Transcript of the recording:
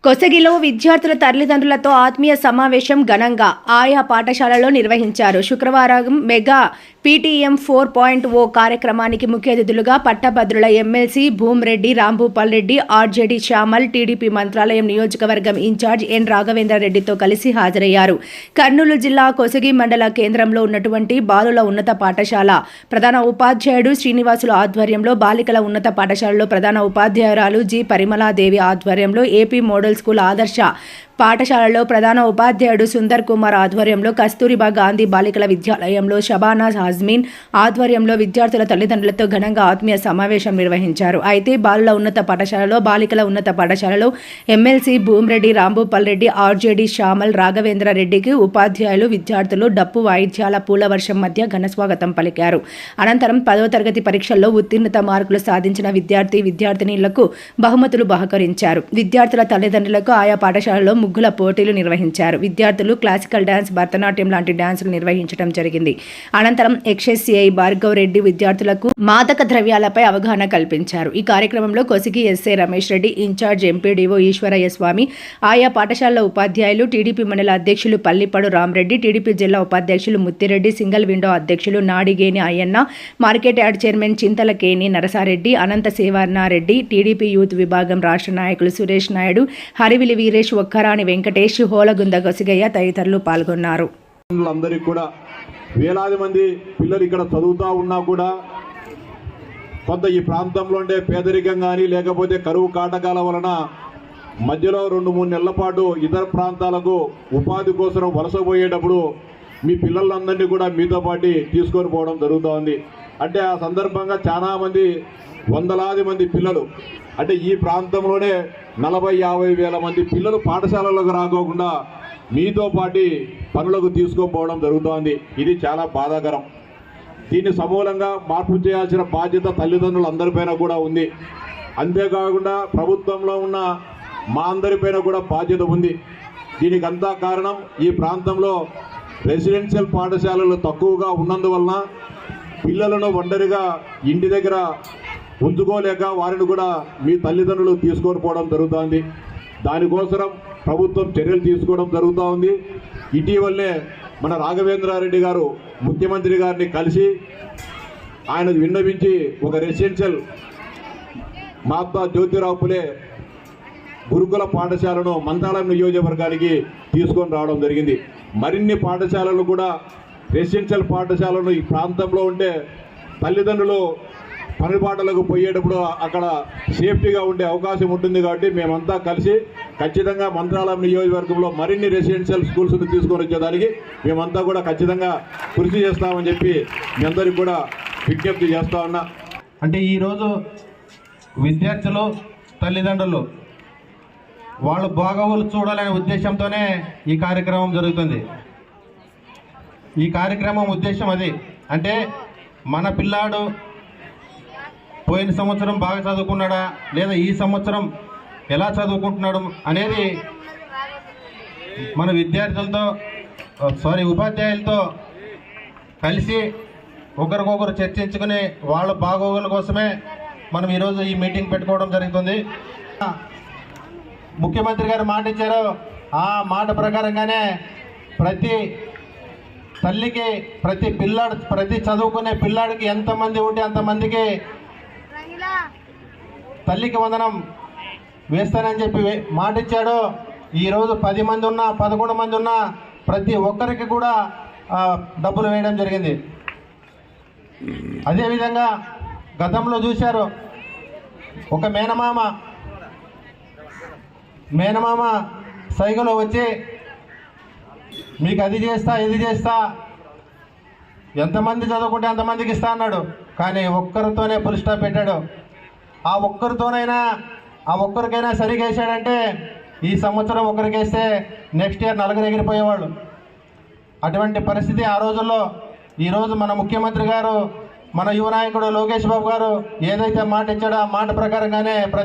కొసగిలో విద్యార్థుల తల్లిదండ్రులతో ఆత్మీయ సమావేశం ఘనంగా ఆయా పాఠశాలలో నిర్వహించారు. శుక్రవారం మెగా పీటీఎం 4.0 కార్యక్రమానికి ముఖ్య అతిథులుగా పట్టభద్రుల MLC Bhumireddy Rambhupal Reddy, RJD Shyamal, TDP Mantralayam నియోజకవర్గం ఇన్ఛార్జ్ ఎన్ రాఘవేంద్రరెడ్డితో కలిసి హాజరయ్యారు. కర్నూలు జిల్లా కొసగి మండల కేంద్రంలో ఉన్నటువంటి బాలుల ఉన్నత పాఠశాల ప్రధాన ఉపాధ్యాయుడు శ్రీనివాసులు ఆధ్వర్యంలో, బాలికల ఉన్నత పాఠశాలలో ప్రధాన ఉపాధ్యాయురాలు జి పరిమళాదేవి ఆధ్వర్యంలో, ఏపీ మోడల్ స్కూల్ ఆదర్శ పాఠశాలలో ప్రధాన ఉపాధ్యాయుడు సుందర్ కుమార్ ఆధ్వర్యంలో, కస్తూరిబా గాంధీ బాలికల విద్యాలయంలో షబానాజ్ హాజ్మీన్ ఆధ్వర్యంలో విద్యార్థుల తల్లిదండ్రులతో ఘనంగా ఆత్మీయ సమావేశం నిర్వహించారు. అయితే బాలుల ఉన్నత పాఠశాలలో, బాలికల ఉన్నత పాఠశాలలో ఎమ్మెల్సీ భూమిరెడ్డి రాంభూపాల్ రెడ్డి, ఆర్జేడీ శ్యామల్, రాఘవేంద్ర రెడ్డికి ఉపాధ్యాయులు, విద్యార్థులు డప్పు వాయిద్యాల పూల వర్షం మధ్య ఘనస్వాగతం పలికారు. అనంతరం 10వ తరగతి పరీక్షల్లో ఉత్తీర్ణత మార్కులు సాధించిన విద్యార్థినీలకు బహుమతులు బహుకరించారు. విద్యార్థుల తల్లిదండ్రులకు ఆయా పాఠశాలలో ముగ్గుల పోటీలు నిర్వహించారు. విద్యార్థులు క్లాసికల్ డాన్స్, భరతనాట్యం లాంటి డాన్సులు నిర్వహించడం జరిగింది. అనంతరం ఎక్స్ఎస్సిఐ భార్గవ్ రెడ్డి విద్యార్థులకు మాదక ద్రవ్యాలపై అవగాహన కల్పించారు. ఈ కార్యక్రమంలో Kosigi SI Ramesh Reddy, incharge MPDO Eswaraiah Swamy, ఆయా పాఠశాలల ఉపాధ్యాయులు, టీడీపీ మండల అధ్యక్షులు పల్లిపడు రామరెడ్డి, టీడీపీ జిల్లా ఉపాధ్యక్షులు ముత్తిరెడ్డి, సింగిల్ విండో అధ్యక్షులు Nadigeni Ayyanna, market yard chairman Chintalakeni Narasareddy, Anantha Sevarnareddy, TDP youth విభాగం రాష్ట్ర నాయకులు సురేష్ నాయుడు, హరివిలి వీరేష్, ఒక్కరాని వెంకటేష్, హోలగుంద గొసిగయ్య తదితరులు పాల్గొన్నారు. అందరికీ కూడా వేలాది మంది పిల్లలు ఇక్కడ చదువుతూ ఉన్నా కూడా కొంత ఈ ప్రాంతంలో ఉండే పేదరికం కానీ లేకపోతే కరువు కాటకాల వలన మధ్యలో 2-3 నెలల పాటు ఇతర ప్రాంతాలకు ఉపాధి కోసం వలసపోయేటప్పుడు మీ పిల్లలందరినీ కూడా మీతో పాటు తీసుకొని పోవడం జరుగుతోంది. అంటే ఆ సందర్భంగా చాలా మంది, వందలాది మంది పిల్లలు, అంటే ఈ ప్రాంతంలోనే 40-50 వేల మంది పిల్లలు పాఠశాలలకు రాకోకుండా మీతో పాటు పనులకు తీసుకుపోవడం జరుగుతోంది. ఇది చాలా బాధాకరం. దీన్ని సమూలంగా మార్పు చేయాల్సిన బాధ్యత తల్లిదండ్రులందరిపైన కూడా ఉంది. అంతేకాకుండా ప్రభుత్వంలో ఉన్న మా అందరిపైన కూడా బాధ్యత ఉంది. దీనికి అంతా కారణం ఈ ప్రాంతంలో రెసిడెన్షియల్ పాఠశాలలు తక్కువగా ఉన్నందువలన పిల్లలను ఒంటరిగా ఇంటి దగ్గర ఉంచుకోలేక వారిని కూడా మీ తల్లిదండ్రులు తీసుకొని పోవడం జరుగుతుంది. దానికోసం ప్రభుత్వం చర్యలు తీసుకోవడం జరుగుతూ ఉంది. ఇటీవలనే మన రాఘవేంద్రారెడ్డి గారు ముఖ్యమంత్రి గారిని కలిసి ఆయన విన్నవించి ఒక రెసిడెన్షియల్ మహాత్మా జ్యోతిరావు పులే గురుకుల పాఠశాలను మంత్రాలయం నియోజకవర్గానికి తీసుకొని రావడం జరిగింది. మరిన్ని పాఠశాలలు కూడా రెసిడెన్షియల్ పాఠశాలను ఈ ప్రాంతంలో ఉంటే తల్లిదండ్రులు పనిపాటలకు పోయేటప్పుడు అక్కడ సేఫ్టీగా ఉండే అవకాశం ఉంటుంది. కాబట్టి మేమంతా కలిసి ఖచ్చితంగా మంత్రాలయం నియోజకవర్గంలో మరిన్ని రెసిడెన్షియల్ స్కూల్స్ని తీసుకొని వచ్చేదానికి మేమంతా కూడా ఖచ్చితంగా కృషి చేస్తామని చెప్పి మీ అందరికీ కూడా విజ్ఞప్తి చేస్తా ఉన్నా. అంటే ఈరోజు విద్యార్థులు, తల్లిదండ్రులు వాళ్ళు బాగోగులు చూడాలనే ఉద్దేశంతోనే ఈ కార్యక్రమం జరుగుతుంది. ఈ కార్యక్రమం ఉద్దేశం అది. అంటే మన పిల్లాడు పోయిన సంవత్సరం బాగా చదువుకున్నాడా లేదా ఈ సంవత్సరం ఎలా చదువుకుంటున్నాడు అనేది మన ఉపాధ్యాయులతో కలిసి ఒకరికొకరు చర్చించుకుని వాళ్ళ బాగోగుల కోసమే మనం ఈరోజు ఈ మీటింగ్ పెట్టుకోవడం జరుగుతుంది. ముఖ్యమంత్రి గారు మాట ఇచ్చారు. ఆ మాట ప్రకారంగానే ప్రతి తల్లికి, ప్రతి చదువుకునే పిల్లాడికి ఎంతమంది ఉంటే అంతమందికి తల్లికి వందనం వేస్తానని చెప్పి మాట ఇచ్చాడు. ఈరోజు 10 మంది ఉన్నా 11 మంది ఉన్నా ప్రతి ఒక్కరికి కూడా డబ్బులు వేయడం జరిగింది. అదేవిధంగా గతంలో చూశారు, ఒక మేనమామ సైగలో వచ్చి మీకు అది చేస్తా, ఇది చేస్తా, ఎంతమంది చదువుకుంటే అంతమందికి ఇస్తా అన్నాడు. కానీ ఒక్కరితోనే ఫుల్ స్టాప్ పెట్టాడు. ఆ ఒక్కరికైనా సరిగా వేసాడంటే ఈ సంవత్సరం ఒకరికి వేస్తే నెక్స్ట్ ఇయర్ 4 ఎగిరిపోయేవాళ్ళు. అటువంటి పరిస్థితి ఆ రోజుల్లో. ఈరోజు మన ముఖ్యమంత్రి గారు, మన యువ నాయకుడు లోకేష్ బాబు గారు ఏదైతే మాట ఇచ్చాడో ఆ మాట ప్రకారంగానే